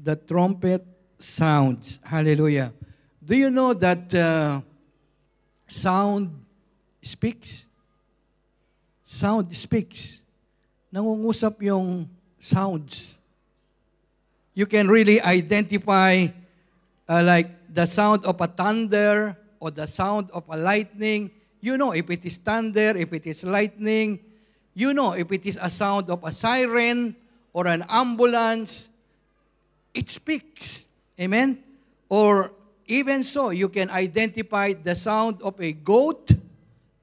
the trumpet sounds. Hallelujah. Do you know that sound speaks? Sound speaks. Nangungusap yung sounds. You can really identify like the sound of a thunder or the sound of a lightning. You know if it is thunder, if it is lightning. You know if it is a sound of a siren or an ambulance. It speaks. Amen? Or even so, you can identify the sound of a goat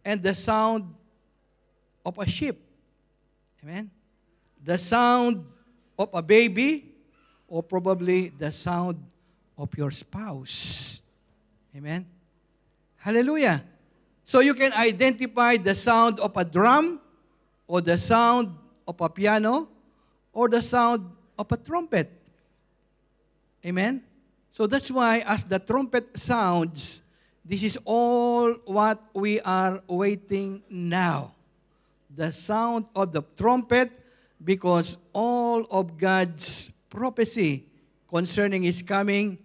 and the sound of a sheep. Amen? The sound of a baby or probably the sound of your spouse. Amen? Hallelujah. So you can identify the sound of a drum or the sound of a piano or the sound of a trumpet. Amen? So that's why as the trumpet sounds, this is all what we are waiting now. The sound of the trumpet, because all of God's prophecy concerning His coming,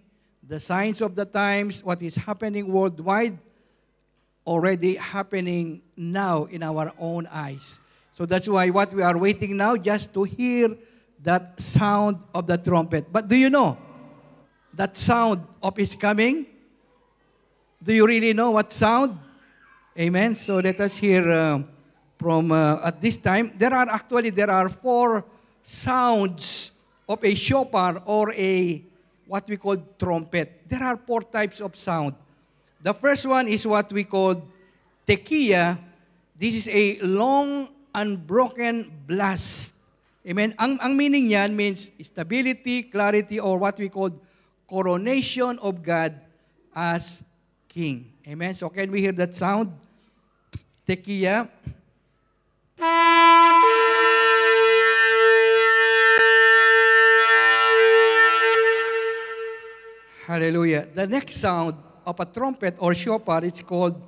the signs of the times, what is happening worldwide, already happening now in our own eyes. So that's why what we are waiting now, just to hear that sound of the trumpet. But do you know that sound of His coming? Do you really know what sound? Amen. So let us hear from at this time. There are 4 sounds of a shofar or a what we call trumpet. There are 4 types of sound. The first one is what we call tekiya. This is a long, unbroken blast. Amen? Ang meaning niyan means stability, clarity, or what we call coronation of God as King. Amen? So can we hear that sound? Tekiya. Hallelujah. The next sound of a trumpet or shofar, it's called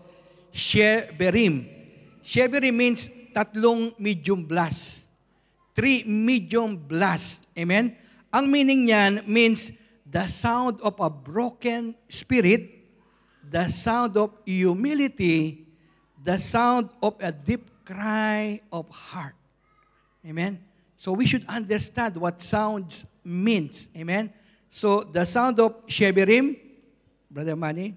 sheberim. Sheberim means tatlong medium blast. 3 medium blast. Amen? Ang meaning niyan means the sound of a broken spirit, the sound of humility, the sound of a deep cry of heart. Amen? So we should understand what sounds means. Amen? So the sound of sheberim, Brother Manny.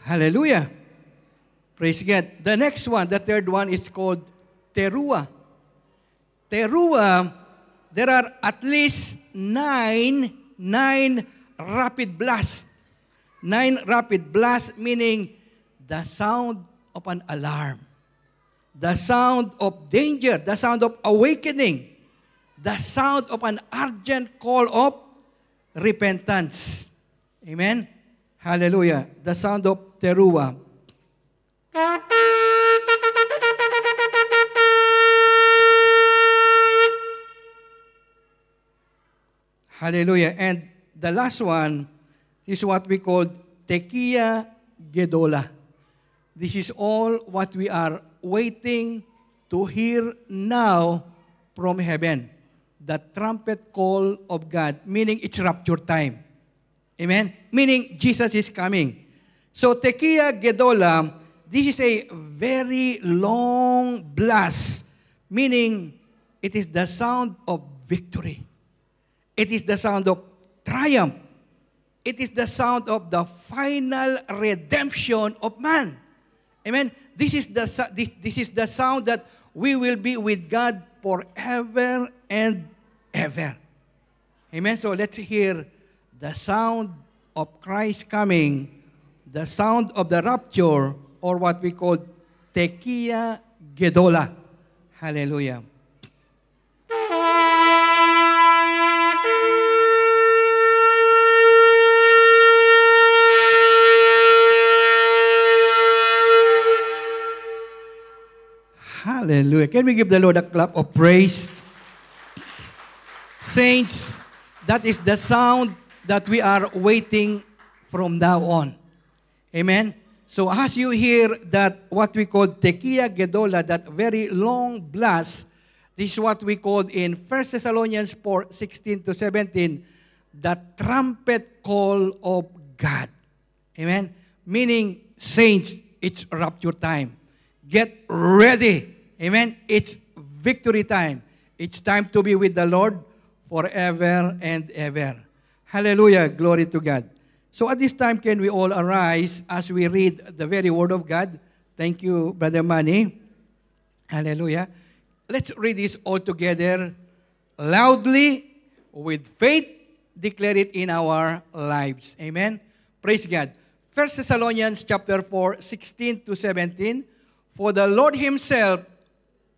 Hallelujah. Praise God. The next one, the third one is called teruah. Teruah, there are at least 9 rapid blasts. 9 rapid blasts meaning the sound of an alarm. The sound of danger, the sound of awakening, the sound of an urgent call of repentance. Amen? Hallelujah. The sound of teruah. Hallelujah. And the last one is what we call tekiya gedola. This is all what we are waiting to hear now from heaven. The trumpet call of God, meaning it's rapture time. Amen? Meaning Jesus is coming. So tekiya gedola, this is a very long blast, meaning it is the sound of victory. It is the sound of triumph. It is the sound of the final redemption of man. Amen? This is the sound that we will be with God forever and ever. Amen? So let's hear the sound of Christ coming, the sound of the rapture, or what we call tekiya gedola. Hallelujah. Hallelujah. Can we give the Lord a clap of praise? Saints, that is the sound that we are waiting from now on. Amen? So as you hear that what we call Tekia Gedola, that very long blast, this is what we call in 1 Thessalonians 4:16-17, the trumpet call of God. Amen? Meaning, saints, it's rapture time. Get ready. Amen? It's victory time. It's time to be with the Lord forever and ever. Hallelujah. Glory to God. So at this time, can we all arise as we read the very word of God? Thank you, Brother Manny. Hallelujah. Let's read this all together loudly, with faith, declare it in our lives. Amen. Praise God. 1 Thessalonians chapter 4:16-17. For the Lord Himself,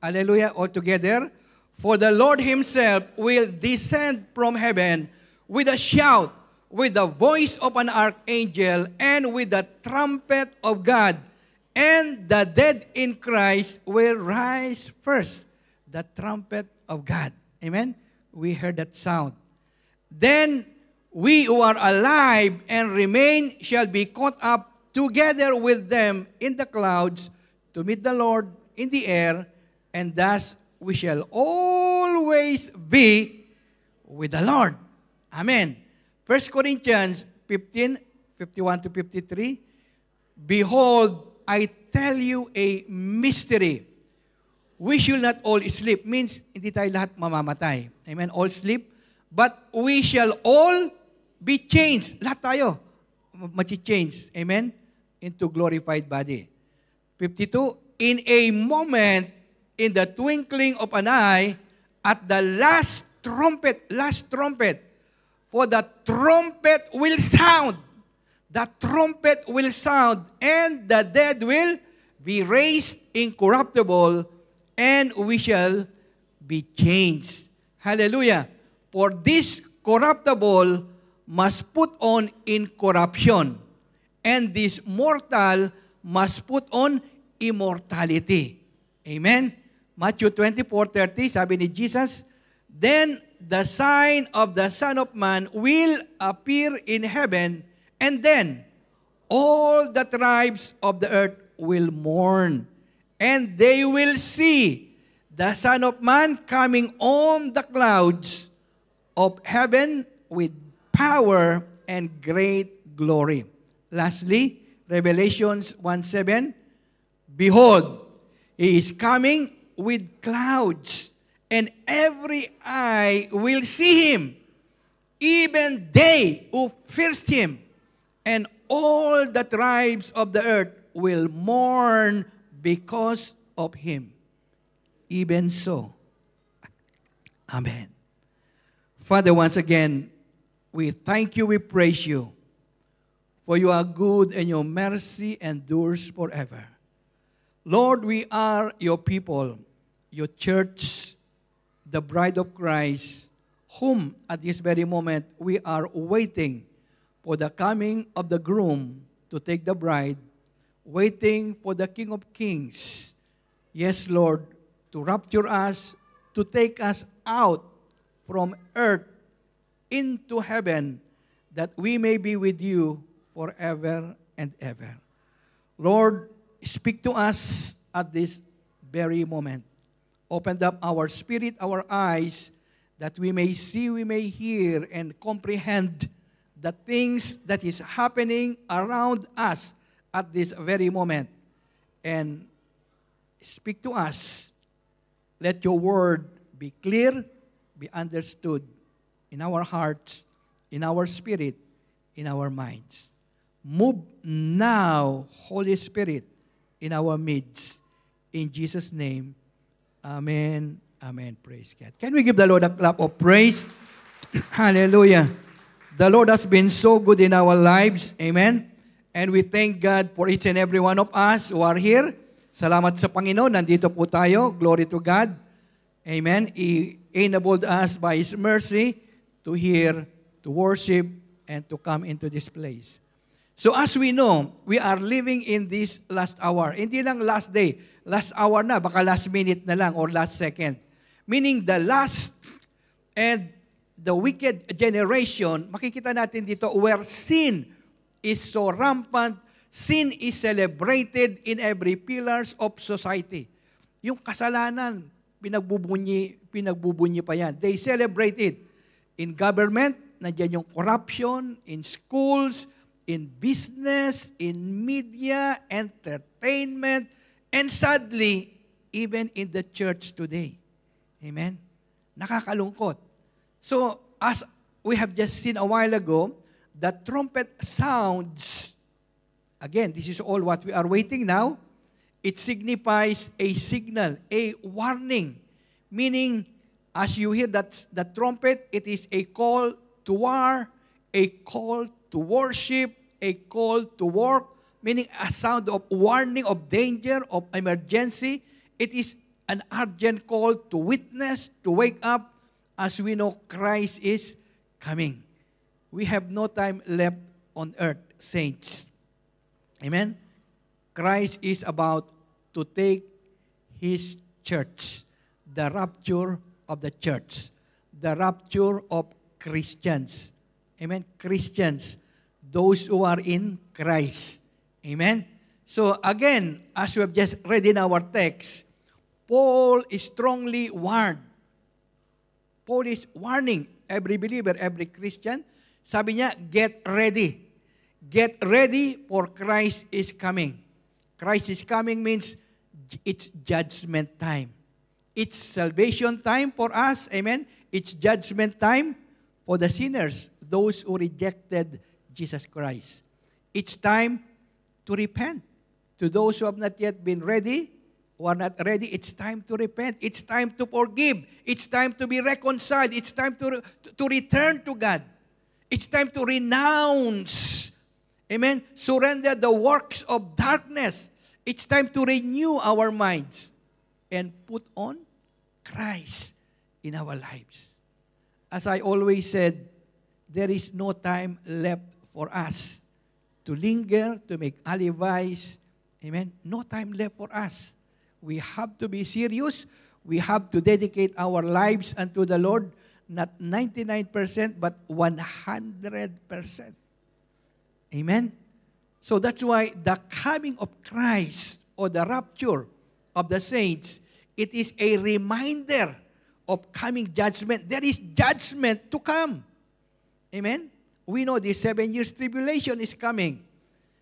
hallelujah, all together, for the Lord Himself will descend from heaven with a shout, with the voice of an archangel, and with the trumpet of God, and the dead in Christ will rise first. The trumpet of God. Amen? We heard that sound. Then we who are alive and remain shall be caught up together with them in the clouds to meet the Lord in the air, and thus we shall always be with the Lord. Amen. 1 Corinthians 15:51-53. Behold, I tell you a mystery. We shall not all sleep. Means, hindi tayo lahat mamamatay. Amen? All sleep. But we shall all be changed. Lahat tayo machi-change. Amen? Into glorified body. 52. In a moment, in the twinkling of an eye, at the last trumpet, for the trumpet will sound. The trumpet will sound, and the dead will be raised incorruptible, and we shall be changed. Hallelujah. For this corruptible must put on incorruption, and this mortal must put on immortality. Amen? Matthew 24:30, sabi ni Jesus, then the sign of the Son of Man will appear in heaven, and then all the tribes of the earth will mourn, and they will see the Son of Man coming on the clouds of heaven with power and great glory. Lastly, Revelations 1:7, behold, He is coming with clouds, and every eye will see Him, even they who pierced Him, and all the tribes of the earth will mourn because of Him. Even so. Amen. Father, once again, we thank you, we praise you, for you are good and your mercy endures forever. Lord, we are your people, your church, the bride of Christ, whom at this very moment we are waiting for the coming of the groom to take the bride, waiting for the King of Kings, yes, Lord, to rapture us, to take us out from earth into heaven, that we may be with you forever and ever. Lord, speak to us at this very moment. Open up our spirit, our eyes, that we may see, we may hear, and comprehend the things that is happening around us at this very moment. And speak to us. Let your word be clear, be understood in our hearts, in our spirit, in our minds. Move now, Holy Spirit, in our midst. In Jesus' name, amen, amen. Praise God. Can we give the Lord a clap of praise? Hallelujah. The Lord has been so good in our lives. Amen. And we thank God for each and every one of us who are here. Salamat sa Panginoon. Nandito po tayo. Glory to God. Amen. He enabled us by His mercy to hear, to worship, and to come into this place. So as we know, we are living in this last hour. Hindi lang last day, last hour na, baka last minute na lang or last second. Meaning the last and the wicked generation, makikita natin dito where sin is so rampant, Sin is celebrated in every pillars of society. Yung kasalanan, pinagbubunyi pa yan. They celebrate it. In government, nandiyan yung corruption, in schools, in business, in media, entertainment, and sadly, even in the church today. Amen? Nakakalungkot. So, as we have just seen a while ago, the trumpet sounds, again, this is all what we are waiting now, it signifies a signal, a warning, meaning, as you hear that the trumpet, it is a call to war, a call to worship, a call to work, meaning a sound of warning, of danger, of emergency. It is an urgent call to witness, to wake up, as we know Christ is coming. We have no time left on earth, saints. Amen? Christ is about to take His church, the rapture of the church, the rapture of Christians. Amen? Christians, those who are in Christ. Amen? So again, as we have just read in our text, Paul is strongly warned. Paul is warning every believer, every Christian. Sabi niya, get ready. Get ready for Christ is coming. Christ is coming means it's judgment time. It's salvation time for us. Amen? It's judgment time for the sinners, those who rejected Jesus Christ. It's time to repent. To those who have not yet been ready, who are not ready, it's time to repent. It's time to forgive. It's time to be reconciled. It's time to return to God. It's time to renounce, amen, surrender the works of darkness. It's time to renew our minds and put on Christ in our lives. As I always said, there is no time left for us to linger, to make alibis. Amen? No time left for us. We have to be serious. We have to dedicate our lives unto the Lord, not 99%, but 100%. Amen? So that's why the coming of Christ or the rapture of the saints, it is a reminder of coming judgment. There is judgment to come. Amen? We know the 7 years tribulation is coming.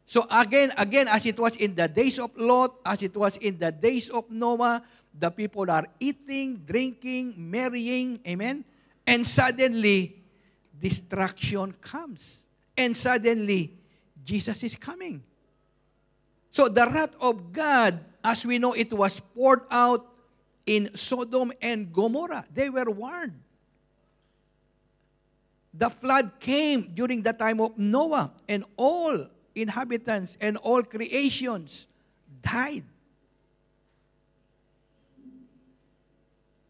So again, as it was in the days of Lot, as it was in the days of Noah, the people are eating, drinking, marrying, amen? And suddenly, destruction comes. And suddenly, Jesus is coming. So the wrath of God, as we know, it was poured out in Sodom and Gomorrah. They were warned. The flood came during the time of Noah, and all inhabitants and all creations died.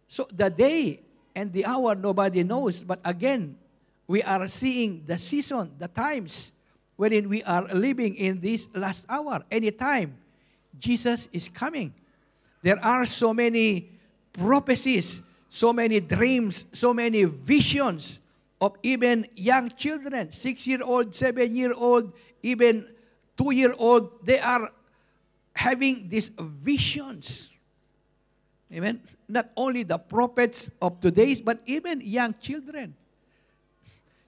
So the day and the hour nobody knows, but again, we are seeing the season, the times wherein we are living in this last hour. Anytime, Jesus is coming. There are so many prophecies, so many dreams, so many visions of even young children, 6-year-old, 7-year-old, even 2-year-old. They are having these visions. Amen? Not only the prophets of today's, but even young children.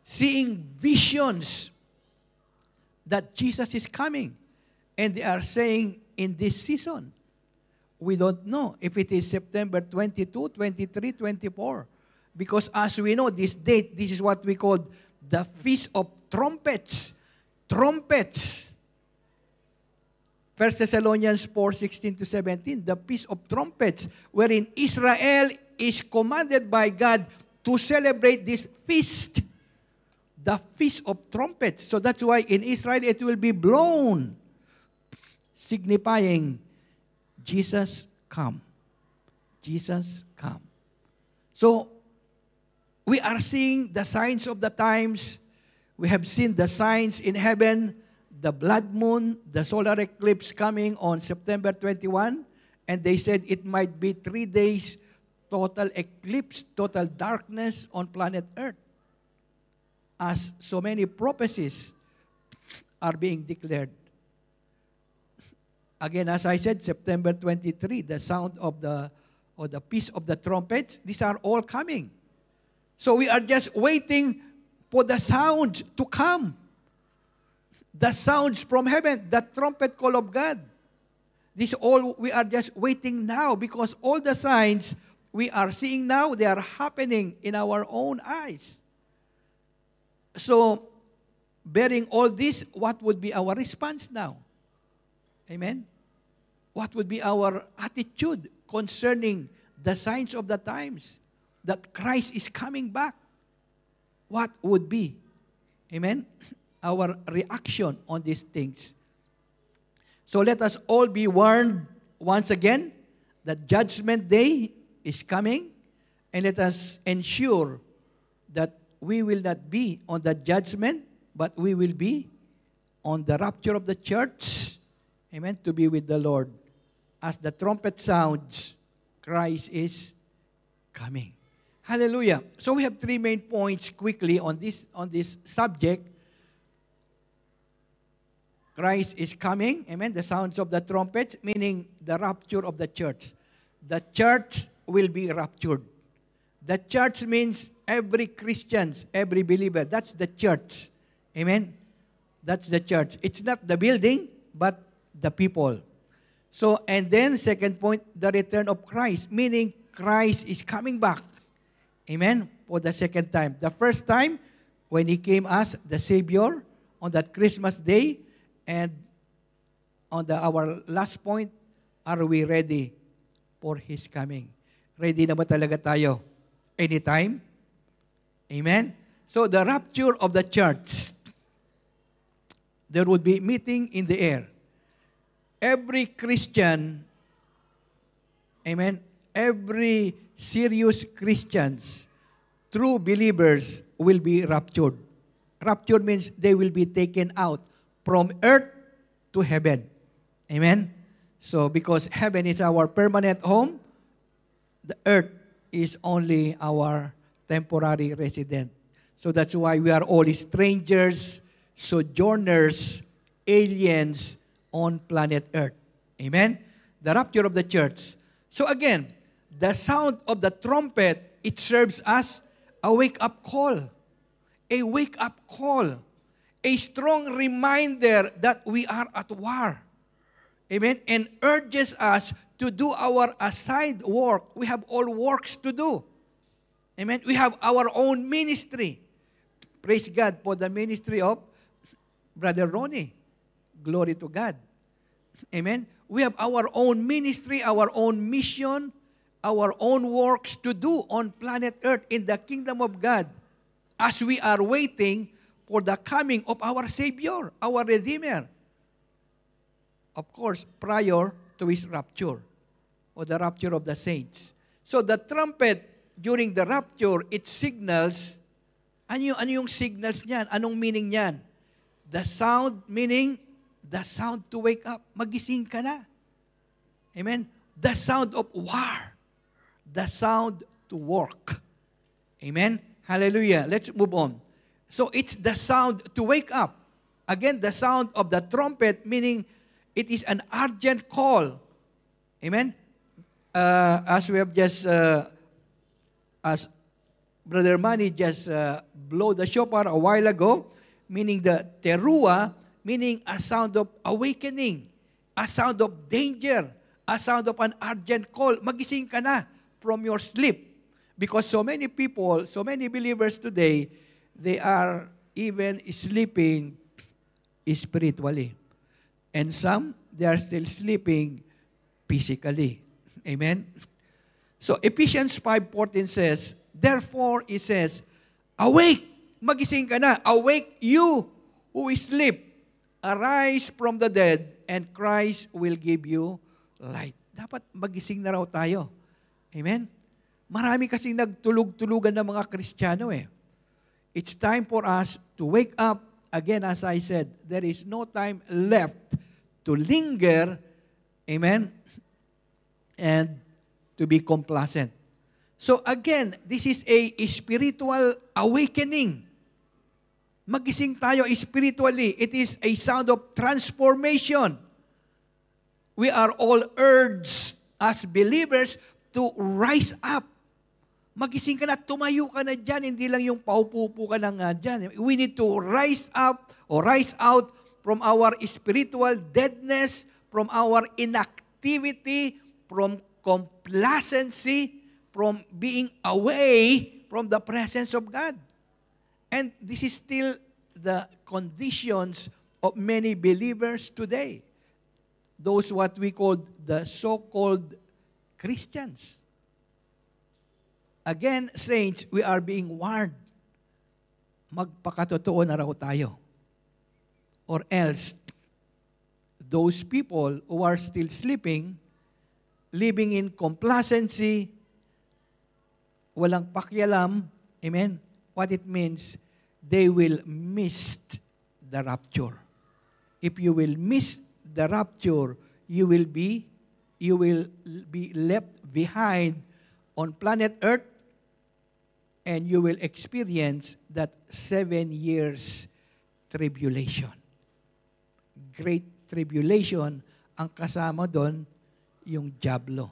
Seeing visions that Jesus is coming. And they are saying in this season, we don't know if it is September 22, 23, 24. Because as we know, this date, this is what we call the Feast of Trumpets. Trumpets. 1 Thessalonians 4:16-17, the Feast of Trumpets, wherein Israel is commanded by God to celebrate this feast, the Feast of Trumpets. So that's why in Israel it will be blown, signifying Jesus come. Jesus come. So, we are seeing the signs of the times. We have seen the signs in heaven, the blood moon, the solar eclipse coming on September 21, and they said it might be 3 days total eclipse, total darkness on planet Earth, as so many prophecies are being declared. Again, as I said, September 23, the sound of the peace of the trumpets, these are all coming. So we are just waiting for the sound to come. The sounds from heaven, the trumpet call of God. This all, we are just waiting now because all the signs we are seeing now, they are happening in our own eyes. So, bearing all this, what would be our response now? Amen? What would be our attitude concerning the signs of the times that Christ is coming back? What would be? Amen? Our reaction on these things. So let us all be warned once again that Judgment Day is coming, and let us ensure that we will not be on the judgment, but we will be on the rapture of the church, amen, to be with the Lord. As the trumpet sounds, Christ is coming. Hallelujah. So we have three main points quickly on this subject. Christ is coming, amen, the sounds of the trumpets, meaning the rapture of the church. The church will be raptured. The church means every Christian, every believer. That's the church. Amen? That's the church. It's not the building, but the people. So, and then, second point, the return of Christ, meaning Christ is coming back. Amen? For the second time. The first time, when He came as the Savior on that Christmas day, and on our last point, are we ready for His coming? Ready na ba talaga tayo? Anytime? Amen? So the rapture of the church, there would be meeting in the air. Every Christian, amen, every serious Christians, true believers will be raptured. Rapture means they will be taken out from earth to heaven. Amen? So, because heaven is our permanent home, the earth is only our temporary resident. So that's why we are all strangers, sojourners, aliens on planet Earth. Amen? The rapture of the church. So again, the sound of the trumpet, it serves as a wake-up call. A wake-up call. A strong reminder that we are at war. Amen? And urges us to do our assigned work. We have all works to do. Amen? We have our own ministry. Praise God for the ministry of Brother Ronnie. Glory to God. Amen? We have our own ministry, our own mission, our own works to do on planet Earth in the kingdom of God as we are waiting for the coming of our Savior, our Redeemer. Of course, prior to His rapture or the rapture of the saints. So the trumpet during the rapture, it signals, ano yung signals niyan? Anong meaning niyan? The sound, meaning the sound to wake up. Magising ka na. Amen? The sound of war. The sound to work. Amen? Hallelujah. Let's move on. So it's the sound to wake up. Again, the sound of the trumpet, meaning it is an urgent call. Amen? As we have just, as Brother Manny just blow the shofar a while ago, meaning the teruah, meaning a sound of awakening, a sound of danger, a sound of an urgent call. Magising ka na from your sleep. Because so many people, so many believers today, they are even sleeping spiritually. And some, they are still sleeping physically. Amen? So Ephesians 5:14 says, therefore, it says, awake, magising ka na, awake you who sleep, arise from the dead, and Christ will give you light. Dapat magising na raw tayo. Amen? Marami kasing nagtulog-tulugan ng mga Kristiyano eh. It's time for us to wake up. Again, as I said, there is no time left to linger, amen, and to be complacent. So again, this is a spiritual awakening. Magising tayo spiritually. It is a sound of transformation. we are all urged as believers to rise up. Magising ka na, tumayo ka na dyan, hindi lang yung paupo ka lang dyan. We need to rise up or rise out from our spiritual deadness, from our inactivity, from complacency, from being away from the presence of God. And this is still the conditions of many believers today. Those what we call the so-called Christians. Again, saints, we are being warned. Magpakatotoo na raw tayo. Or else, those people who are still sleeping, living in complacency, walang pakialam, amen, what it means, they will miss the rapture. If you will miss the rapture, you will be left behind on planet Earth, and you will experience that 7 years tribulation. Great tribulation, ang kasama doon, yung Diablo.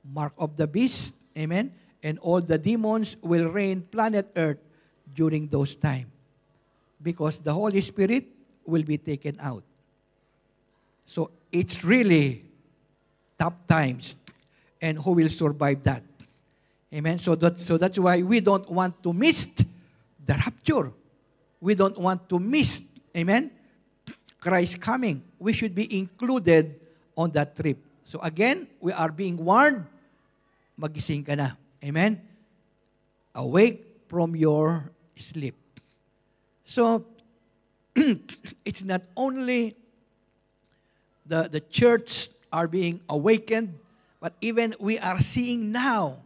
Mark of the beast, amen? And all the demons will reign planet Earth during those time. Because the Holy Spirit will be taken out. So, it's really tough times. And who will survive that? Amen? So that's why we don't want to miss the rapture. We don't want to miss, amen, Christ coming. We should be included on that trip. So again, we are being warned, magising ka na. Amen? Awake from your sleep. So, it's not only the church are being awakened, but even we are seeing now,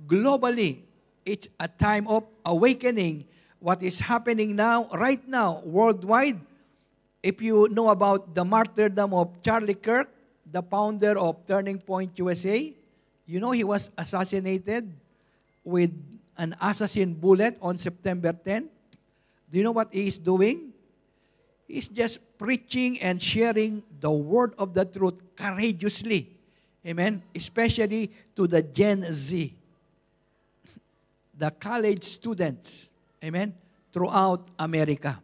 globally, it's a time of awakening. What is happening now, right now, worldwide, if you know about the martyrdom of Charlie Kirk, the founder of Turning Point USA, you know he was assassinated with an assassin bullet on September 10. Do you know what he is doing? He's just preaching and sharing the word of the truth courageously. Amen? Especially to the Gen Z, the college students. Amen? Throughout America.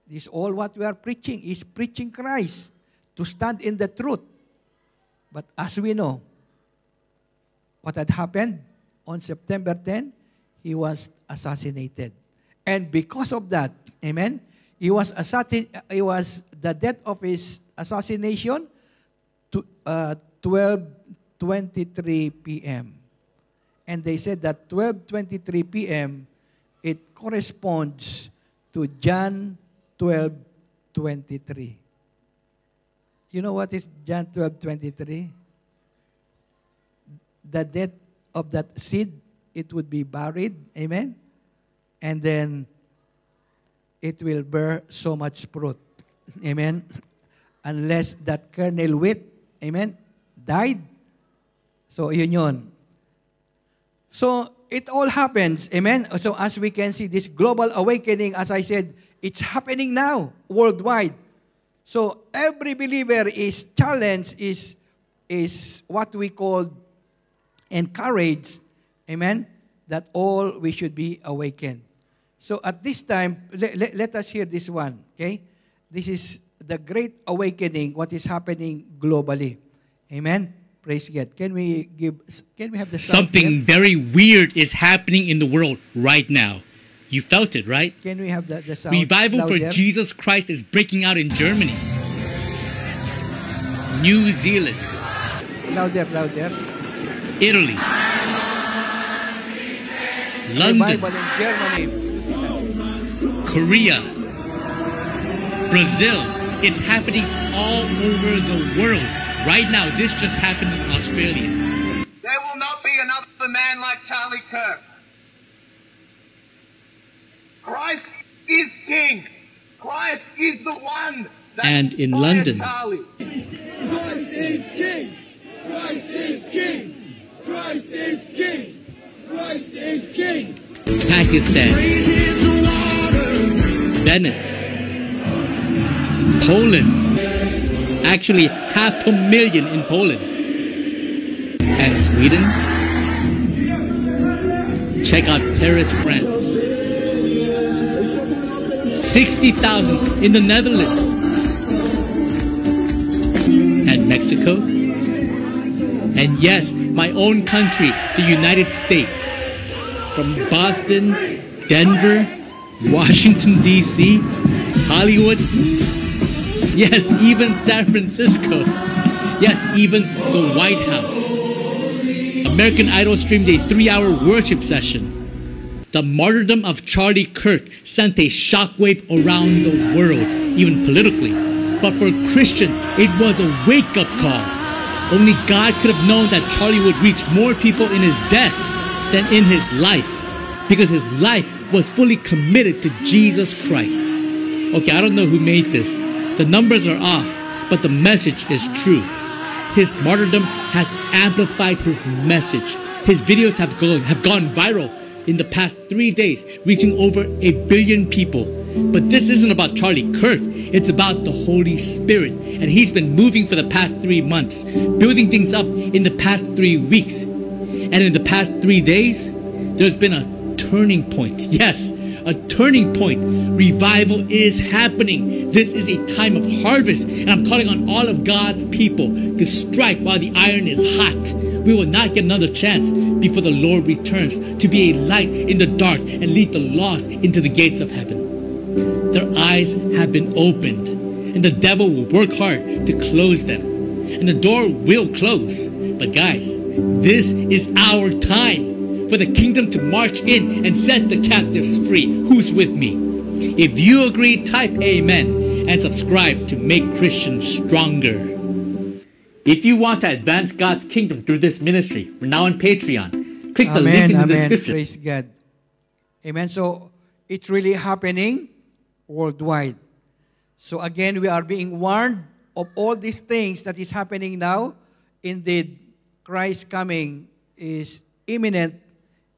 This is all what we are preaching. Is preaching Christ to stand in the truth. But as we know, what had happened on September 10, he was assassinated. And because of that, amen, the death of his assassination to 12:23 p.m. And they said that 12:23 p.m., it corresponds to John 12:23. You know what is John 12:23? The death of that seed, it would be buried, amen? And then it will bear so much fruit, amen? Unless that kernel wheat, amen, died. So, yun. So, it all happens, amen? So, as we can see, this global awakening, as I said, it's happening now, worldwide. So, every believer is challenged, is what we call encouraged, amen, that all we should be awakened. So, at this time, let us hear this one, okay? This is the great awakening, what is happening globally. Amen? Praise God. Can we have the sound Something here? very weird is happening in the world right now. You felt it, right? Can we have the sound Revival for louder? Jesus Christ is breaking out in Germany, New Zealand, Louder. Italy, London, Revival in Germany. Korea, Brazil. It's happening all over the world. Right now, this just happened in Australia. There will not be another man like Charlie Kirk. Christ is King. Christ is the one that And in inspired London. Charlie. Christ is King! Christ is King! Christ is King! Christ is King! Pakistan, Venice, Poland, Actually, 500,000 in Poland. And Sweden? Check out Paris, France. 60,000 in the Netherlands. And Mexico. And yes, my own country, the United States. From Boston, Denver, Washington, D.C., Hollywood. Yes, even San Francisco. Yes, even the White House. American Idol streamed a 3-hour worship session. The martyrdom of Charlie Kirk sent a shockwave around the world, even politically. But for Christians, it was a wake-up call. Only God could have known that Charlie would reach more people in his death than in his life, because his life was fully committed to Jesus Christ. Okay, I don't know who made this. The numbers are off, but the message is true. His martyrdom has amplified his message. His videos have gone viral in the past 3 days, reaching over 1 billion people. But this isn't about Charlie Kirk. It's about the Holy Spirit. And he's been moving for the past 3 months, building things up in the past 3 weeks. And in the past 3 days, there's been a turning point. Yes, a turning point. Revival is happening. This is a time of harvest, and I'm calling on all of God's people to strike while the iron is hot. We will not get another chance before the Lord returns to be a light in the dark and lead the lost into the gates of heaven. Their eyes have been opened, and the devil will work hard to close them, and the door will close. But guys, this is our time for the kingdom to march in and set the captives free. Who's with me? If you agree, type amen and subscribe to Make Christians Stronger. If you want to advance God's kingdom through this ministry, we're now on Patreon. Click the link in the description. Praise God. Amen. So it's really happening worldwide. So again, we are being warned of all these things that is happening now. Indeed, Christ's coming is imminent.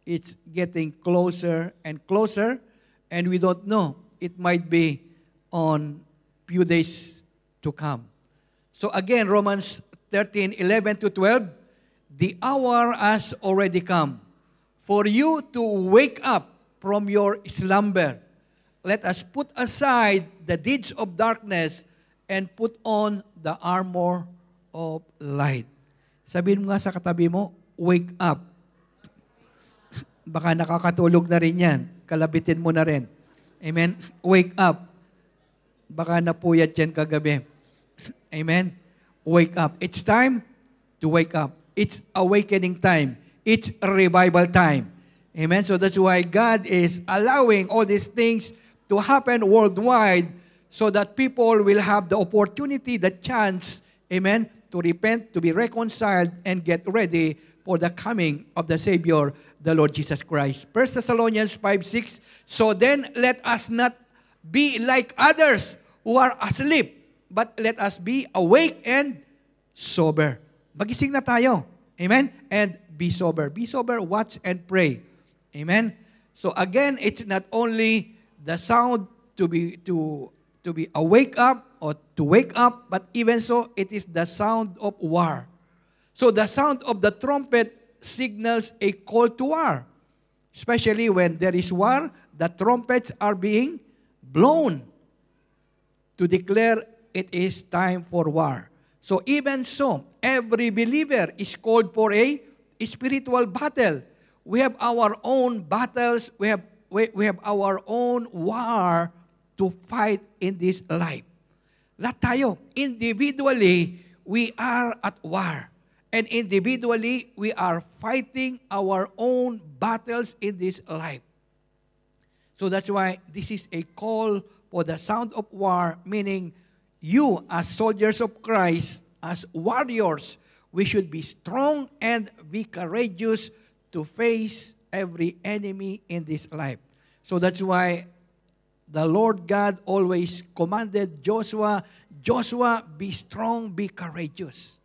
It's getting closer and closer, and we don't know. It might be on few days to come. So again, Romans 13:11-12, the hour has already come for you to wake up from your slumber. Let us put aside the deeds of darkness and put on the armor of light. Sabihin mo nga sa katabi mo, wake up. Baka nakakatulog na rin yan. Kalabitin mo na rin. Amen? Wake up. Baka napuyat yan kagabi. Amen? Wake up. It's time to wake up. It's awakening time. It's a revival time. Amen? So that's why God is allowing all these things to happen worldwide so that people will have the opportunity, the chance, amen, to repent, to be reconciled, and get ready for the coming of the Savior, the Lord Jesus Christ. 1 Thessalonians 5:6, so then let us not be like others who are asleep, but let us be awake and sober. Magising na tayo. Amen? And be sober. Be sober, watch, and pray. Amen? So again, it's not only the sound to be awake up or to wake up, but even so, it is the sound of war. So the sound of the trumpet signals a call to war. Especially when there is war, the trumpets are being blown to declare it is time for war. So even so, every believer is called for a spiritual battle. We have our own battles. We have our own war to fight in this life. Lahat tayo, individually, we are at war. And individually, we are fighting our own battles in this life. So that's why this is a call for the sound of war, meaning you as soldiers of Christ, as warriors, we should be strong and be courageous to face every enemy in this life. So that's why the Lord God always commanded Joshua, Joshua, be strong, be courageous.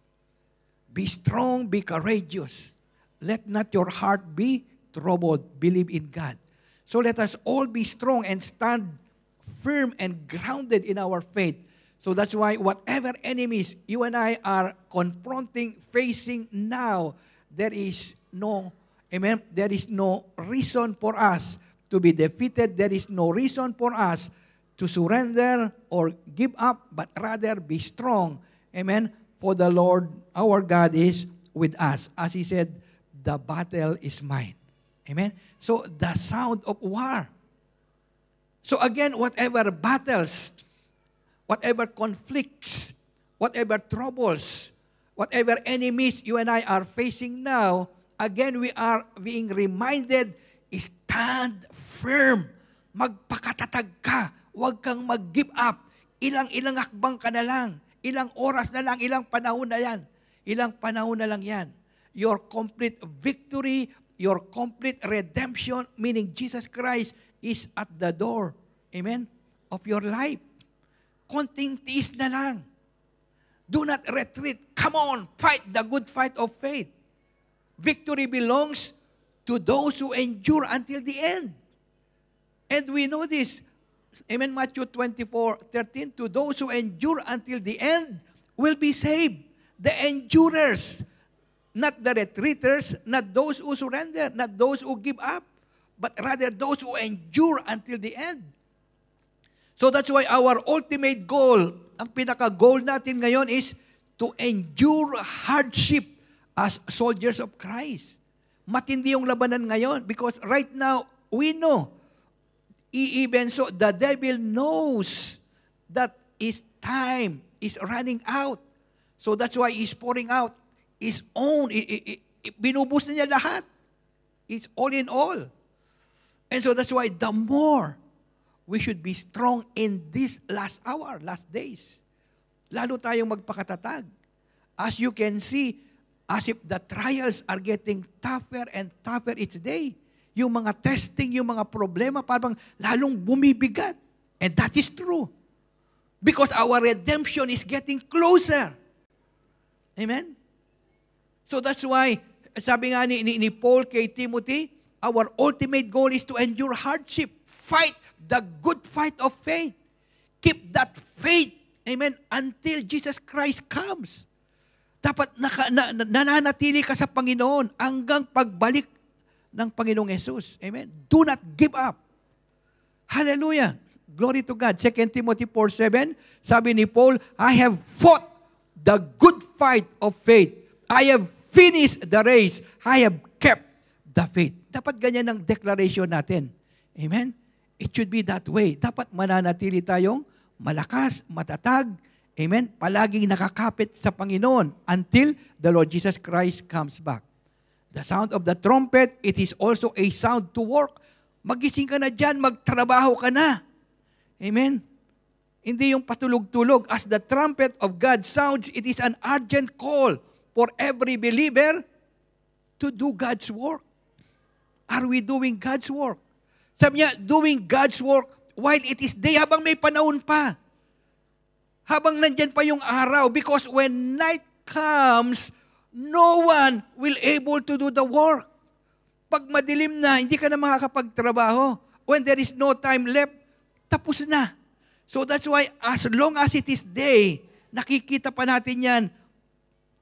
Be strong, be courageous. Let not your heart be troubled. Believe in God. So let us all be strong and stand firm and grounded in our faith So that's why whatever enemies you and I are confronting, facing now, there is no, amen, there is no reason for us to be defeated. There is no reason for us to surrender or give up, but rather be strong. Amen. For the Lord, our God, is with us. As He said, the battle is mine. Amen. So the sound of war. So again, whatever battles, whatever conflicts, whatever troubles, whatever enemies you and I are facing now, again, we are being reminded, stand firm. Magpakatatag ka. Huwag kang mag-give up. Ilang akbang ka na lang. Ilang oras na lang, ilang panahon na yan. Ilang panahon na lang yan. Your complete victory, your complete redemption, meaning Jesus Christ is at the door, amen, of your life. Konting tiis na lang. Do not retreat. Come on, fight the good fight of faith. Victory belongs to those who endure until the end. And we know this. Amen, Matthew 24:13, to those who endure until the end will be saved. The endurers, not the retreaters, not those who surrender, not those who give up, but rather those who endure until the end. So that's why our ultimate goal, ang pinaka-goal natin ngayon is to endure hardship as soldiers of Christ. Matindi yung labanan ngayon because right now, we know, even so, the devil knows that his time is running out. So that's why he's pouring out his own, binubus na niya lahat. It's all in all. And so that's why the more we should be strong in this last hour, last days. Lalo tayong magpakatatag. As you can see, as if the trials are getting tougher and tougher each day. Yung mga testing, yung mga problema, parang lalong bumibigat. And that is true. Because our redemption is getting closer. Amen? So that's why, sabi nga ni Paul kay Timothy, our ultimate goal is to endure hardship. Fight the good fight of faith. Keep that faith, amen, until Jesus Christ comes. Dapat nananatili ka sa Panginoon hanggang pagbalik ng Panginoong Jesus. Amen. Do not give up. Hallelujah. Glory to God. 2 Timothy 4:7, sabi ni Paul, I have fought the good fight of faith. I have finished the race. I have kept the faith. Dapat ganyan ang declaration natin. Amen? It should be that way. Dapat mananatili tayong malakas, matatag, amen, palaging nakakapit sa Panginoon until the Lord Jesus Christ comes back. The sound of the trumpet, it is also a sound to work. Magising ka na dyan, magtrabaho ka na. Amen? Hindi yung patulog-tulog. As the trumpet of God sounds, it is an urgent call for every believer to do God's work. Are we doing God's work? Sabi niya, doing God's work while it is day, habang may panahon pa. Habang nandyan pa yung araw. Because when night comes, no one will able to do the work. Pag madilim na, hindi ka na makakapagtrabaho. When there is no time left, tapos na. So that's why as long as it is day, nakikita pa natin yan.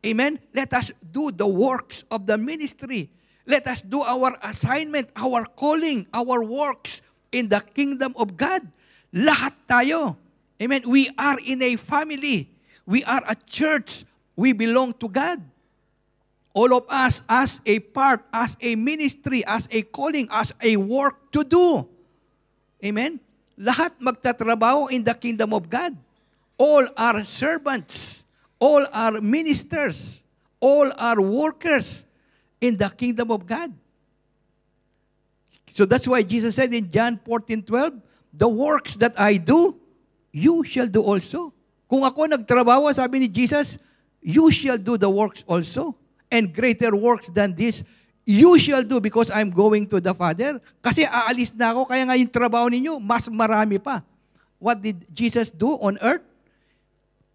Amen? Let us do the works of the ministry. Let us do our assignment, our calling, our works in the kingdom of God. Lahat tayo. Amen? We are in a family. We are a church. We belong to God. All of us as a part, as a ministry, as a calling, as a work to do. Amen? Lahat magtatrabaho in the kingdom of God. All are servants. All are ministers. All are workers in the kingdom of God. So that's why Jesus said in John 14:12, the works that I do, you shall do also. Kung ako nagtrabaho, sabi ni Jesus, you shall do the works also. And greater works than this, you shall do because I'm going to the Father. Kasi aalis na ako, kaya nga yung trabaho ninyo, mas marami pa. What did Jesus do on earth?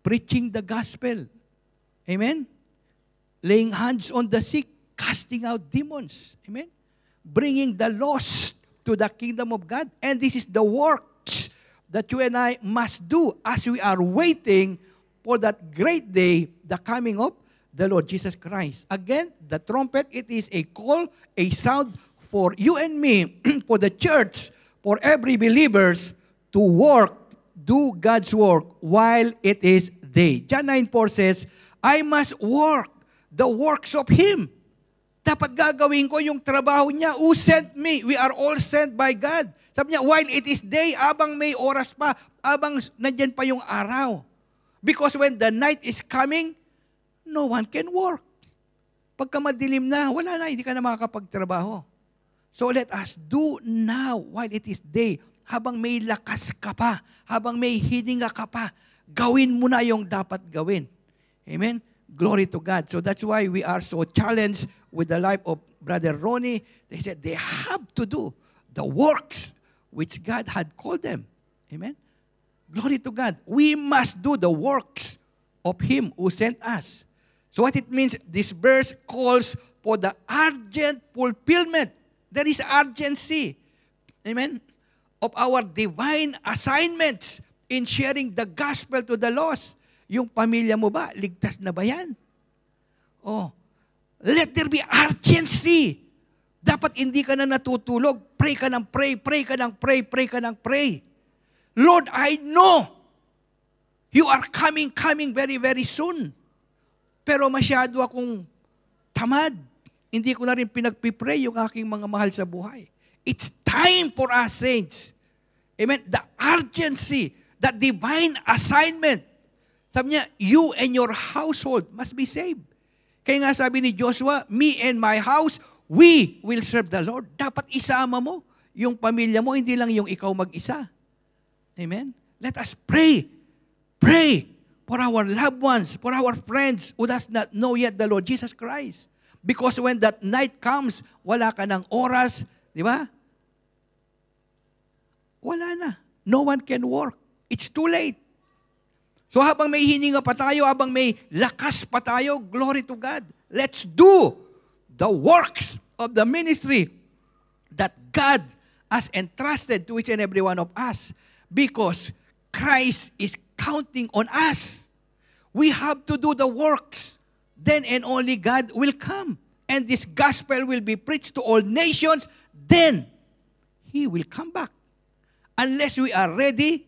Preaching the gospel. Amen? Laying hands on the sick, casting out demons. Amen? Bringing the lost to the kingdom of God. And this is the works that you and I must do as we are waiting for that great day, the coming of the Lord Jesus Christ. Again, the trumpet, it is a call, a sound for you and me, for the church, for every believers to work, do God's work while it is day. John 9:4 says, I must work the works of Him. Dapat gagawin ko yung trabaho niya. Who sent me? We are all sent by God. Sabi niya, while it is day, abang may oras pa, abang nandyan pa yung araw. Because when the night is coming, no one can work. Pagka madilim na, wala na, hindi ka na makakapagtrabaho. So let us do now while it is day. Habang may lakas ka pa, habang may hininga ka pa, gawin mo na yung dapat gawin. Amen? Glory to God. So that's why we are so challenged with the life of Brother Ronnie. They said they have to do the works which God had called them. Amen? Glory to God. We must do the works of Him who sent us. So what it means, this verse calls for the urgent fulfillment. There is urgency. Amen? Of our divine assignments in sharing the gospel to the lost. Yung pamilya mo ba, ligtas na ba yan? Oh, let there be urgency. Dapat hindi ka na natutulog. Pray ka ng pray, pray ka ng pray, pray ka ng pray. Lord, I know you are coming very, very soon. Pero masyado akong tamad. Hindi ko na rin pinagpipray yung aking mga mahal sa buhay. It's time for us, saints. Amen? The urgency, the divine assignment. Sabi niya, you and your household must be saved. Kaya nga sabi ni Joshua, me and my house, we will serve the Lord. Dapat isama mo yung pamilya mo, hindi lang yung ikaw mag-isa. Amen? Let us pray. Pray for our loved ones, for our friends who does not know yet the Lord Jesus Christ. Because when that night comes, wala ka ng oras, di ba? Wala na. No one can work. It's too late. So habang may hininga pa tayo, habang may lakas pa tayo, glory to God. Let's do the works of the ministry that God has entrusted to each and every one of us because Christ is counting on us. We have to do the works. Then and only God will come. And this gospel will be preached to all nations. Then He will come back. Unless we are ready,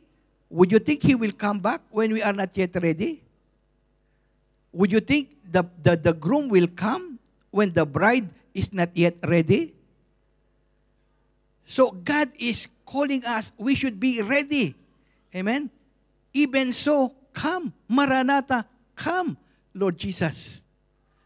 would you think He will come back when we are not yet ready? Would you think the groom will come when the bride is not yet ready? So God is calling us. We should be ready. Amen? Even so, come. Maranatha, come, Lord Jesus.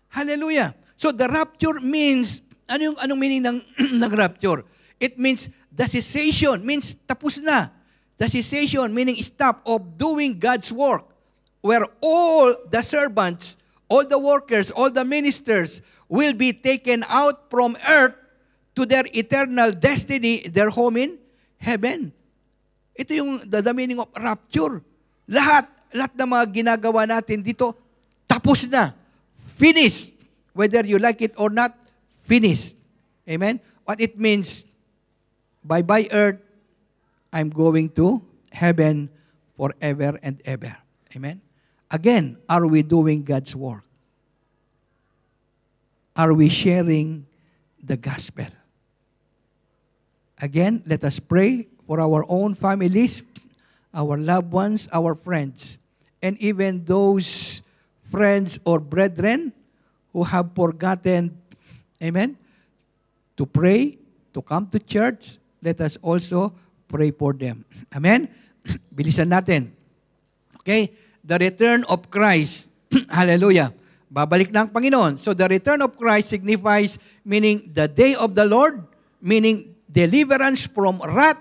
Hallelujah. So the rapture means, anong meaning ng rapture? It means the cessation, means tapos na. The cessation, meaning stop of doing God's work, where all the servants, all the workers, all the ministers will be taken out from earth to their eternal destiny, their home in heaven. Ito yung the meaning of rapture. Lahat ng mga ginagawa natin dito, tapos na. Finished. Whether you like it or not, finished. Amen? What it means, bye-bye earth, I'm going to heaven forever and ever. Amen? Again, are we doing God's work? Are we sharing the gospel? Again, let us pray for our own families, our loved ones, our friends, and even those friends or brethren who have forgotten, amen, to pray, to come to church. Let us also pray for them. Amen? Bilisan natin. Okay? The return of Christ. Hallelujah. Babalik na ang Panginoon. So the return of Christ signifies, meaning the day of the Lord, meaning deliverance from wrath,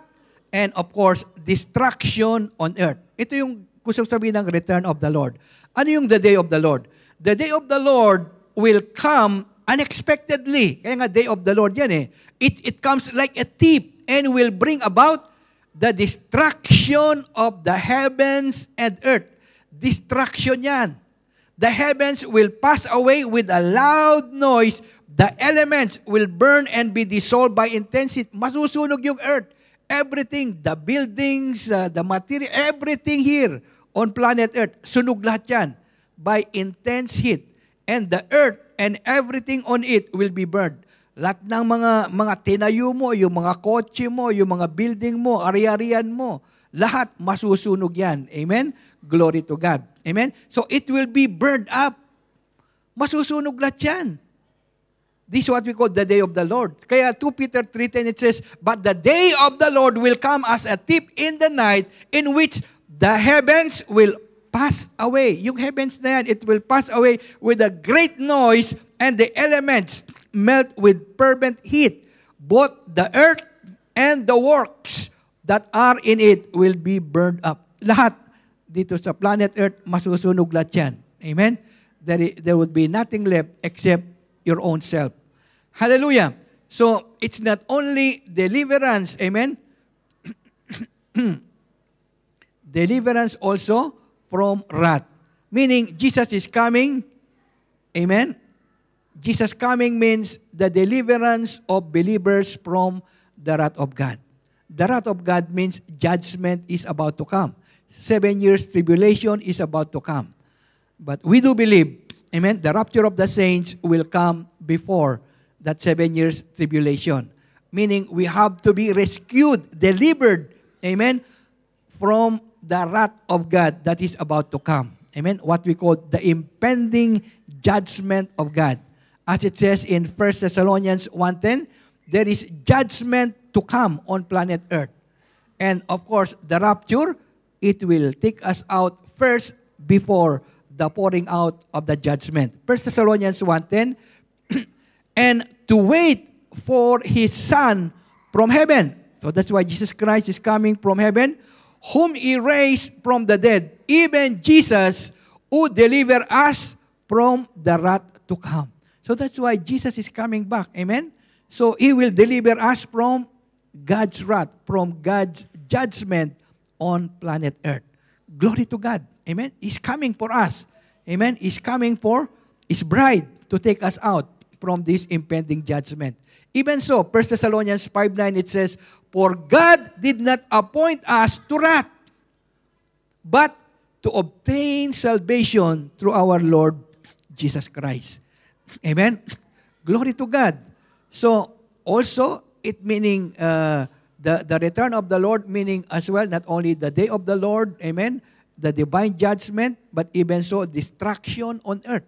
and of course, destruction on earth. Ito yung gusto sabihin ng return of the Lord. Ano yung the day of the Lord? The day of the Lord will come unexpectedly. Kaya nga, day of the Lord yan eh. It comes like a thief and will bring about the destruction of the heavens and earth. Destruction yan. The heavens will pass away with a loud noise. The elements will burn and be dissolved by intensity. Masusunog yung earth. everything, the buildings, the material, everything here on planet Earth, sunog lahat yan by intense heat. And the earth and everything on it will be burned. Lahat ng mga tinayo mo, yung mga kotse mo, yung mga building mo, ari-arian mo, lahat masusunog yan. Amen? Glory to God. Amen? So it will be burned up. Masusunog lahat yan. This is what we call the day of the Lord. Kaya 2 Peter 3:10 it says, but the day of the Lord will come as a thief in the night, in which the heavens will pass away. Yung heavens na yan, it will pass away with a great noise, and the elements melt with fervent heat. Both the earth and the works that are in it will be burned up. Lahat dito sa planet Earth, masusunog lahat yan. Amen? There would be nothing left except your own self. Hallelujah! So, it's not only deliverance, amen? Deliverance also from wrath. Meaning, Jesus is coming, amen? Jesus coming means the deliverance of believers from the wrath of God. The wrath of God means judgment is about to come. 7 years tribulation is about to come. But we do believe, amen, the rapture of the saints will come before that 7 years tribulation. Meaning we have to be rescued, delivered, amen, from the wrath of God that is about to come. Amen? What we call the impending judgment of God. As it says in 1 Thessalonians 1:10, there is judgment to come on planet Earth. And of course, the rapture, it will take us out first before the pouring out of the judgment. 1 Thessalonians 1:10, and to wait for His Son from heaven. So that's why Jesus Christ is coming from heaven, whom He raised from the dead, even Jesus, who delivered us from the wrath to come. So that's why Jesus is coming back. Amen? So He will deliver us from God's wrath, from God's judgment on planet Earth. Glory to God. Amen? He's coming for us. Amen? He's coming for His bride to take us out from this impending judgment. Even so, 1 Thessalonians 5:9, it says, for God did not appoint us to wrath, but to obtain salvation through our Lord Jesus Christ. Amen? Glory to God. So, also, it meaning the return of the Lord, meaning as well, not only the day of the Lord, amen, the divine judgment, but even so, destruction on earth.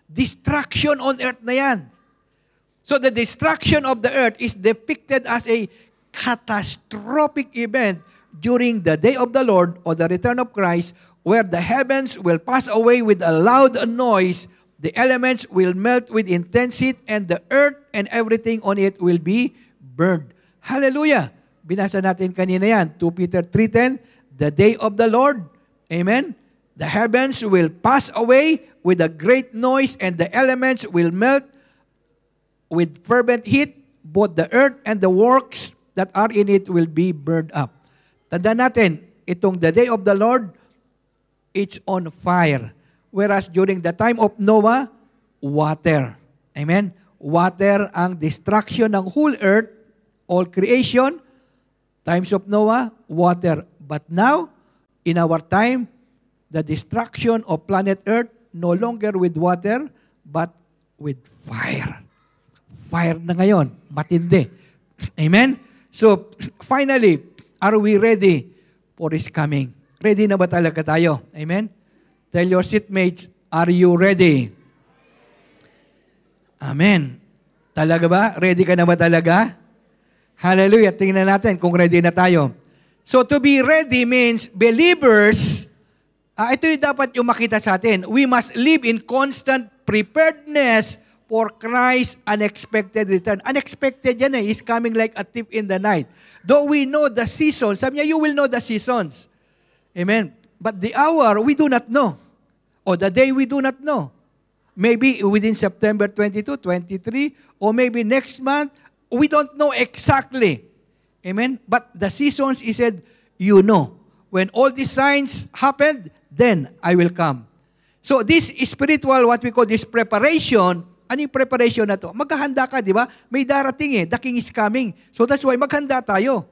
Destruction on earth na yan. So, the destruction of the earth is depicted as a catastrophic event during the day of the Lord or the return of Christ, where the heavens will pass away with a loud noise, the elements will melt with intense heat, and the earth and everything on it will be burned. Hallelujah! Binasa natin kanina yan, 2 Peter 3:10, the day of the Lord, amen, the heavens will pass away with a great noise, and the elements will melt with fervent heat, both the earth and the works that are in it will be burned up. Tandaan natin, itong the day of the Lord, it's on fire. Whereas during the time of Noah, water. Amen? Water ang destruction ng whole earth, all creation. Times of Noah, water. But now, in our time, the destruction of planet Earth, no longer with water, but with fire. Fire na ngayon. Matindi. Amen? So, finally, are we ready for His coming? Ready na ba talaga tayo? Amen? Tell your seatmates, are you ready? Amen. Talaga ba? Ready ka na ba talaga? Hallelujah. Tingnan natin kung ready na tayo. So, to be ready means believers, ito yung dapat yung makita sa atin. We must live in constant preparedness for Christ's unexpected return. Unexpected yan eh. He's coming like a thief in the night. Though we know the seasons, sabi niya, you will know the seasons. Amen. But the hour, we do not know. Or the day, we do not know. Maybe within September 22, 23, or maybe next month, we don't know exactly. Amen? But the seasons, He said, you know. When all these signs happened, then I will come. So this spiritual, what we call this preparation, ano yung preparation na to? Maghahanda ka, di ba? May darating eh. The King is coming. So that's why maghanda tayo.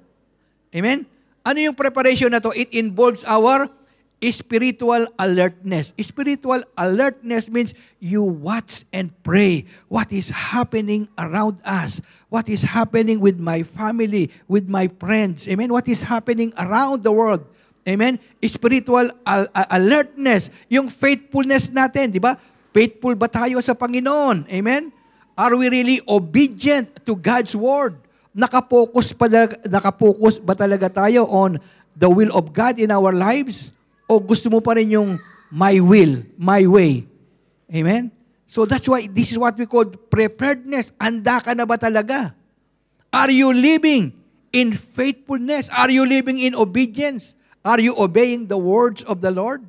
Amen? Ano yung preparation na to? It involves our spiritual alertness. Spiritual alertness means you watch and pray. What is happening around us? What is happening with my family, with my friends? Amen? What is happening around the world? Amen? Spiritual alertness. Yung faithfulness natin, di ba? Faithful ba tayo sa Panginoon? Amen? Are we really obedient to God's Word? Nakapokus ba talaga tayo on the will of God in our lives? O gusto mo pa rin yung my will, my way? Amen? So that's why this is what we call preparedness. Handa ka na ba talaga? Are you living in faithfulness? Are you living in obedience? Are you obeying the words of the Lord?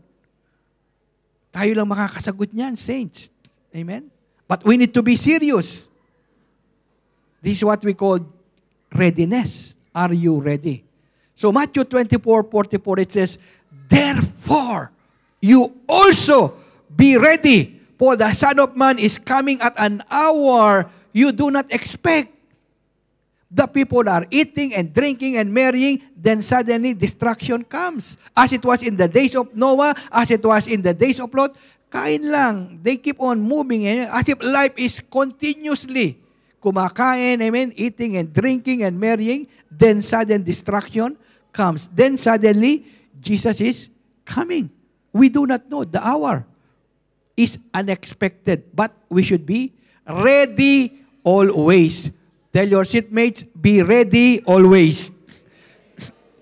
Tayo lang makakasagot niyan, saints. Amen? But we need to be serious. This is what we call readiness. Are you ready? So Matthew 24:44, it says, therefore, you also be ready, for the Son of Man is coming at an hour you do not expect. The people are eating and drinking and marrying, then suddenly destruction comes. As it was in the days of Noah, as it was in the days of Lot, kain lang. They keep on moving, as if life is continuously kumakain, amen, eating and drinking and marrying, then sudden destruction comes. Then suddenly, Jesus is coming. We do not know. The hour is unexpected, but we should be ready always. Tell your seatmates, be ready always.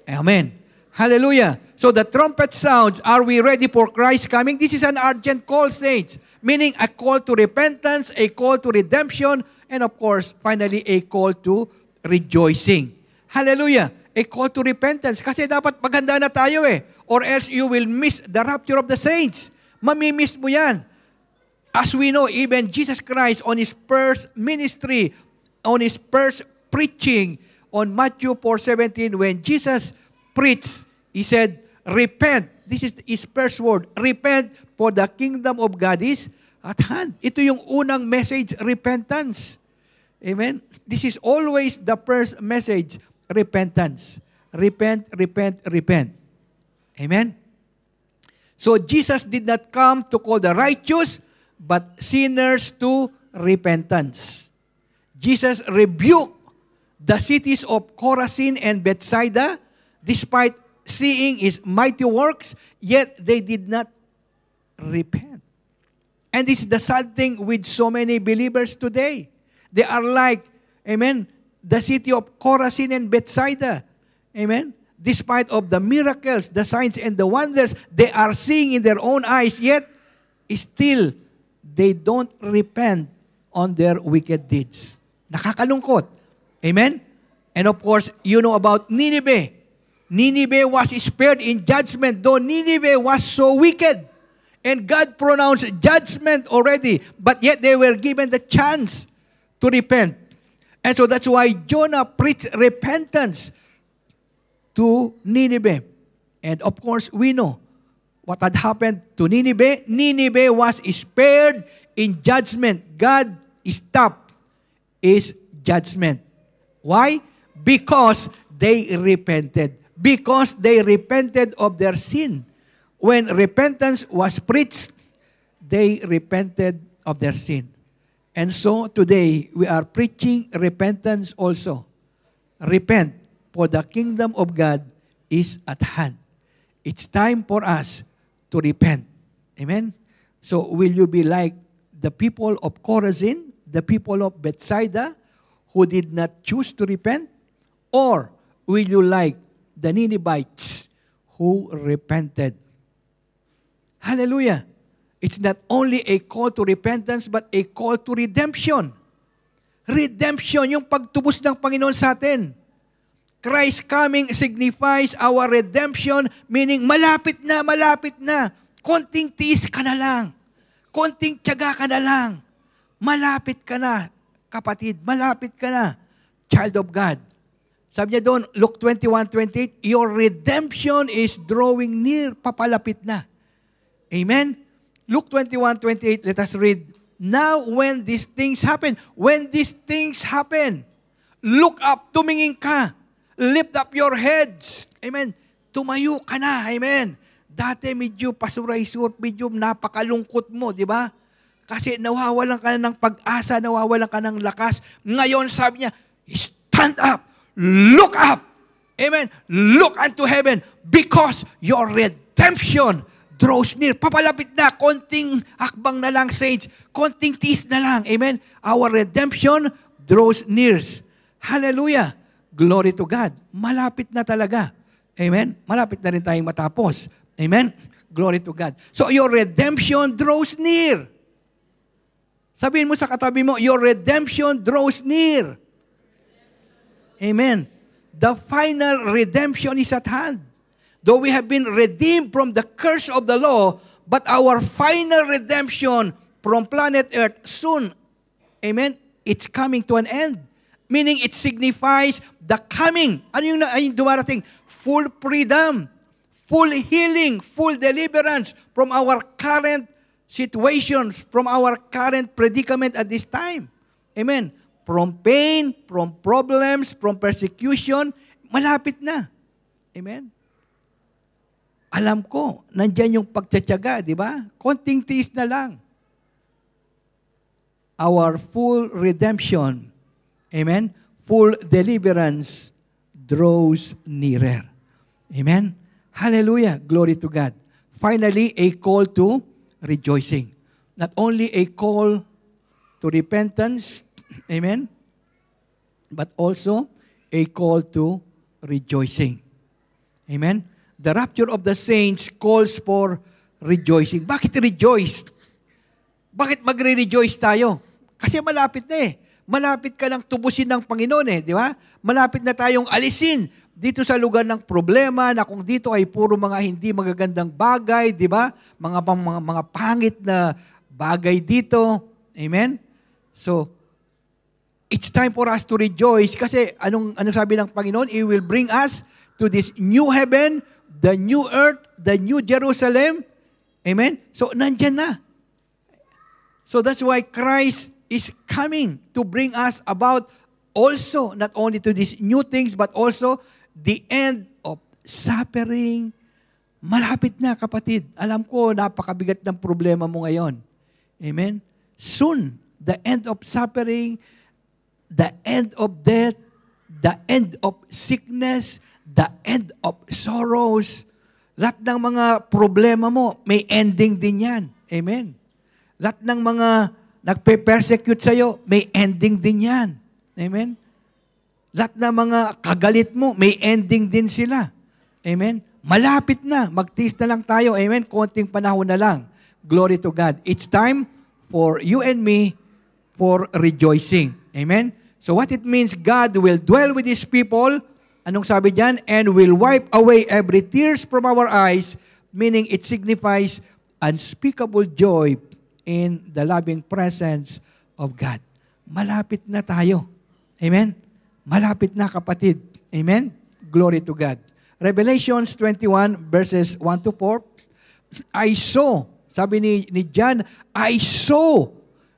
Amen. Hallelujah. So the trumpet sounds, are we ready for Christ's coming? This is an urgent call, saints, meaning a call to repentance, a call to redemption, and of course, finally, a call to rejoicing. Hallelujah. A call to repentance. Kasi dapat maganda na tayo or else you will miss the rapture of the saints. Mamimiss mo yan. As we know, even Jesus Christ on His first ministry, on His first preaching, on Matthew 4:17, when Jesus preached, He said, repent. This is His first word. Repent, for the kingdom of God is at hand. Ito yung unang message, repentance. Amen? This is always the first message, repentance. Repent, repent, repent. Amen? So Jesus did not come to call the righteous, but sinners to repentance. Jesus rebuked the cities of Chorazin and Bethsaida despite seeing His mighty works, yet they did not repent. And this is the sad thing with so many believers today. They are like, amen, the city of Chorazin and Bethsaida. Amen? Despite of the miracles, the signs, and the wonders they are seeing in their own eyes, yet still they don't repent on their wicked deeds. Nakakalungkot. Amen? And of course, you know about Nineveh. Nineveh was spared in judgment, though Nineveh was so wicked. And God pronounced judgment already, but yet they were given the chance to repent. And so that's why Jonah preached repentance to Nineveh. And of course, we know what had happened to Nineveh. Nineveh was spared in judgment. God stopped His judgment. Why? Because they repented. Because they repented of their sin. When repentance was preached, they repented of their sin. And so today, we are preaching repentance also. Repent, for the kingdom of God is at hand. It's time for us to repent. Amen? So will you be like the people of Chorazin, the people of Bethsaida, who did not choose to repent? Or will you like the Ninevites who repented? Hallelujah. It's not only a call to repentance, but a call to redemption. Redemption, yung pagtubos ng Panginoon sa atin. Christ coming signifies our redemption, meaning malapit na, malapit na. Konting tiis ka na lang. Konting tiyaga ka na lang. Malapit ka na, kapatid. Malapit ka na, child of God. Sabi niya doon, Luke 21:28, your redemption is drawing near, papalapit na. Amen? Luke 21:28, let us read. Now when these things happen, look up, tumingin ka. Lift up your heads. Amen. Tumayo ka na. Amen. Dati medyo pasuray-sur, medyo napakalungkot mo, di ba? Kasi nawawalan ka na ng pag-asa, nawawalan ka ng lakas. Ngayon, sabi niya, stand up, look up. Amen. Look unto heaven because your redemption draws near. Papalapit na, konting hakbang na lang, saints. Konting tiis na lang. Amen. Our redemption draws near. Hallelujah. Glory to God. Malapit na talaga. Amen. Malapit na rin tayong matapos. Amen. Glory to God. So your redemption draws near. Sabihin mo sa katabi mo, your redemption draws near. Amen. The final redemption is at hand. Though we have been redeemed from the curse of the law, but our final redemption from planet Earth soon, amen, it's coming to an end. Meaning it signifies the coming. Ano yung dumarating? Full freedom, full healing, full deliverance from our current situations, from our current predicament at this time. Amen. From pain, from problems, from persecution, malapit na. Amen. Alam ko, nandyan yung pagtsatsaga, di ba? Konting tiis na lang. Our full redemption, amen, full deliverance draws nearer. Amen. Hallelujah. Glory to God. Finally, a call to rejoicing. Not only a call to repentance, amen, but also a call to rejoicing. Amen. The rapture of the saints calls for rejoicing. Bakit rejoice? Bakit magre-rejoice tayo? Kasi malapit na eh. Malapit ka ng tubusin ng Panginoon eh, di ba? Malapit na tayong alisin dito sa lugar ng problema na kung dito ay puro mga hindi magagandang bagay, di ba? Mga pangit na bagay dito. Amen? So, it's time for us to rejoice kasi anong sabi ng Panginoon? He will bring us to this new heaven, the new earth, the new Jerusalem. Amen? So, nandyan na. So, that's why Christ is coming to bring us about also, not only to these new things, but also the end of suffering. Malapit na, kapatid. Alam ko, napakabigat ng problema mo ngayon. Amen? Soon, the end of suffering, the end of death, the end of sickness, the end of sorrows, lahat ng mga problema mo, may ending din yan. Amen? Lahat ng mga nagpe-persecute sa'yo, may ending din yan. Amen? Lahat ng mga kagalit mo, may ending din sila. Amen? Malapit na. Magtiis na lang tayo. Amen? Konting panahon na lang. Glory to God. It's time for you and me for rejoicing. Amen? So what it means, God will dwell with His people. Anong sabi diyan? And will wipe away every tears from our eyes, meaning it signifies unspeakable joy in the loving presence of God. Malapit na tayo. Amen? Malapit na, kapatid. Amen? Glory to God. Revelations 21 verses 1 to 4. I saw, sabi ni John, I saw,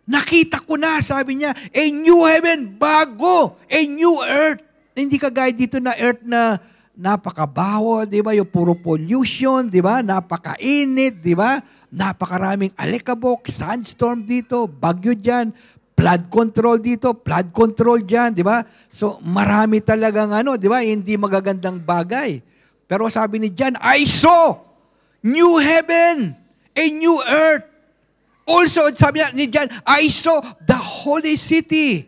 nakita ko na, sabi niya, a new heaven, bago, a new earth. Hindi kagaya dito na earth na napakabaho, di ba? Yung puro pollution, di ba? Napakainit, di ba? Napakaraming alikabok, sandstorm dito, bagyo dyan, flood control dito, flood control dyan, di ba? So, marami talagang di ba? Hindi magagandang bagay. Pero sabi ni John, I saw new heaven, a new earth. Also, sabi ni John, I saw the holy city,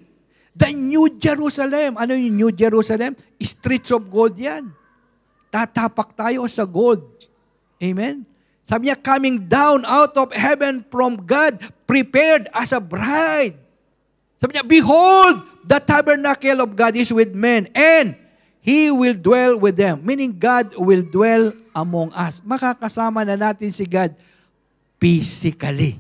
the new Jerusalem. Ano yung new Jerusalem? Streets of gold yan. Tatapak tayo sa gold. Amen? Sabi niya, coming down out of heaven from God, prepared as a bride. Sabi niya, behold, the tabernacle of God is with men, and He will dwell with them. Meaning, God will dwell among us. Makakasama na natin si God physically.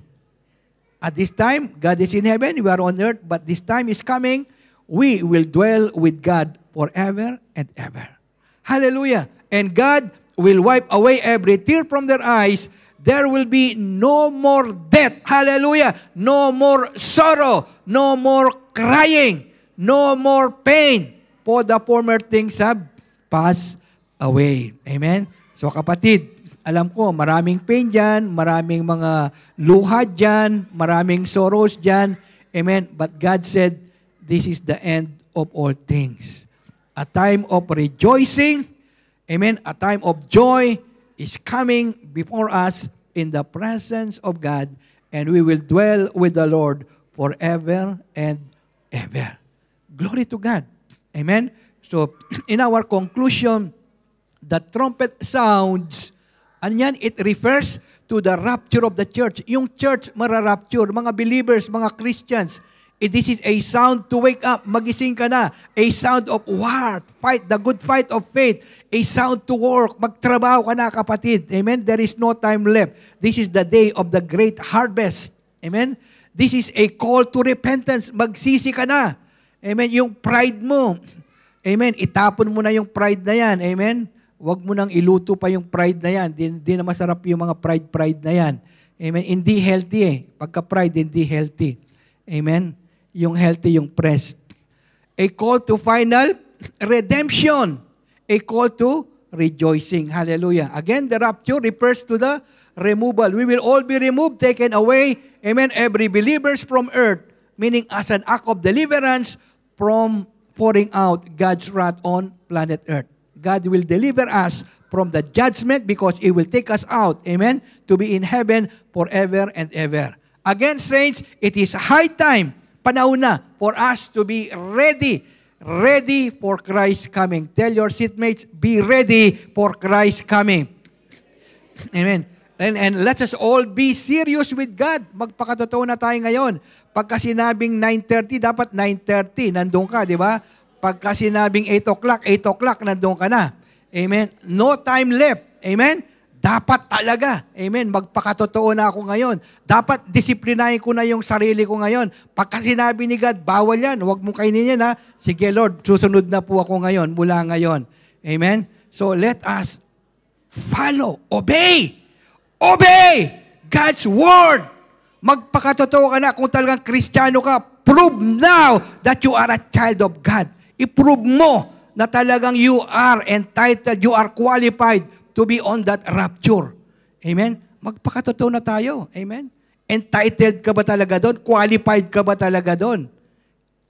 At this time, God is in heaven, we are on earth, but this time is coming, we will dwell with God forever and ever. Hallelujah. And God will wipe away every tear from their eyes. There will be no more death. Hallelujah. No more sorrow. No more crying. No more pain. For the former things have pass away. Amen? So kapatid, alam ko, maraming pain dyan, maraming mga luha dyan, maraming sorrows dyan. Amen? But God said, this is the end of all things. A time of rejoicing, amen, a time of joy is coming before us in the presence of God, and we will dwell with the Lord forever and ever. Glory to God. Amen? So, in our conclusion, the trumpet sounds, and yan, it refers to the rapture of the church. Yung church mararapture, mga believers, mga Christians, this is a sound to wake up, magising ka na. A sound of war, fight, the good fight of faith. A sound to work, magtrabaho ka na kapatid. Amen? There is no time left. This is the day of the great harvest. Amen? This is a call to repentance. Magsisi ka na. Amen? Yung pride mo. Amen? Itapon mo na yung pride na yan. Amen? Huwag mo nang iluto pa yung pride na yan. Di na masarap yung mga pride na yan. Amen? Hindi healthy eh. Pagka pride, hindi healthy. Amen? Yung healthy, yung press. A call to final redemption. A call to rejoicing. Hallelujah. Again, the rapture refers to the removal. We will all be removed, taken away. Amen? Every believers from earth. Meaning as an act of deliverance from pouring out God's wrath on planet earth. God will deliver us from the judgment because He will take us out, amen, to be in heaven forever and ever. Again, saints, it is high time, panahon na, for us to be ready for Christ's coming. Tell your seatmates, be ready for Christ's coming. Amen. And let us all be serious with God. Magpakatotoo na tayo ngayon. Pagka sinabing 9:30, dapat 9:30, nandun ka, di ba? Pagka sinabing 8 o'clock, nandun ka na. Amen? No time left. Amen? Dapat talaga. Amen? Magpakatotoo na ako ngayon. Dapat disiplinahin ko na yung sarili ko ngayon. Pagka sinabi ni God, bawal yan. Huwag mong kainin yan, ha? Sige, Lord, susunod na po ako ngayon, mula ngayon. Amen? So, let us follow. Obey! Obey God's word! Magpakatotoo ka na kung talagang Kristiyano ka. Prove now that you are a child of God. I-prove mo na talagang you are entitled, you are qualified to be on that rapture. Amen? Magpakatotoo na tayo. Amen? Entitled ka ba talaga doon? Qualified ka ba talaga doon?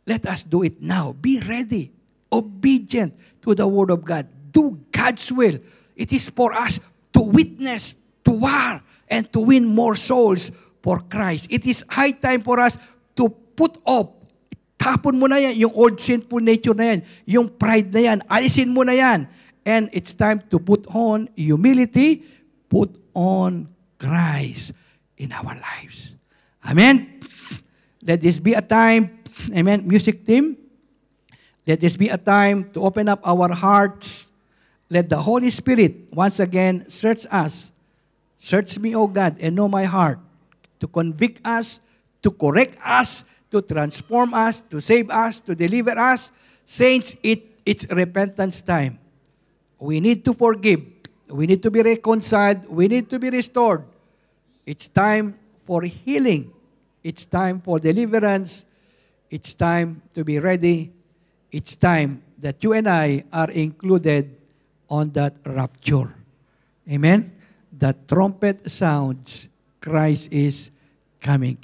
Let us do it now. Be ready. Obedient to the word of God. Do God's will. It is for us to witness, to war, and to win more souls for Christ. It is high time for us to put off. Tapon mo na yan, yung old sinful nature na yan, yung pride na yan, alisin mo na yan. And it's time to put on humility, put on Christ in our lives. Amen? Let this be a time, amen, music team, let this be a time to open up our hearts. Let the Holy Spirit, once again, search us. Search me, O God, and know my heart, to convict us, to correct us, to transform us, to save us, to deliver us. Saints, it's repentance time. We need to forgive. We need to be reconciled. We need to be restored. It's time for healing. It's time for deliverance. It's time to be ready. It's time that you and I are included on that rapture. Amen? The trumpet sounds, Christ is coming.